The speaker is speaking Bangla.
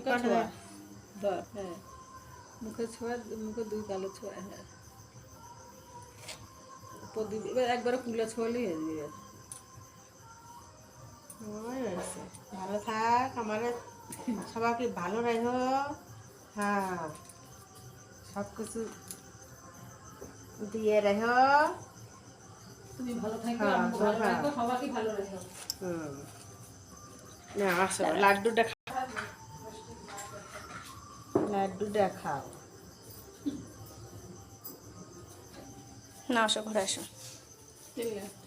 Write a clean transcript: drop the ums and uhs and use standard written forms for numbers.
মুখে ছোঁয়া ধর, হ্যাঁ মুখে ছোঁয়া, মুখে 2 গালে ছোঁয়া, হ্যাঁ প্রদীপ এবার একবারে কুলে ছোঁয়ালেই হয়ে যাবে। ভালো থাক, আমার সবাইকে ভালো রেখো। হ্যাঁ, সব কিছু দিয়ে রেখো। তুমি ভালো থাকো, আমি ভালো থাকো, সবাইকে ভালো রেখো। না আসো, লাড্ডুটা লাড্ডুটা খাও। না আসো, ঘরে আসো। ঠিক আছে।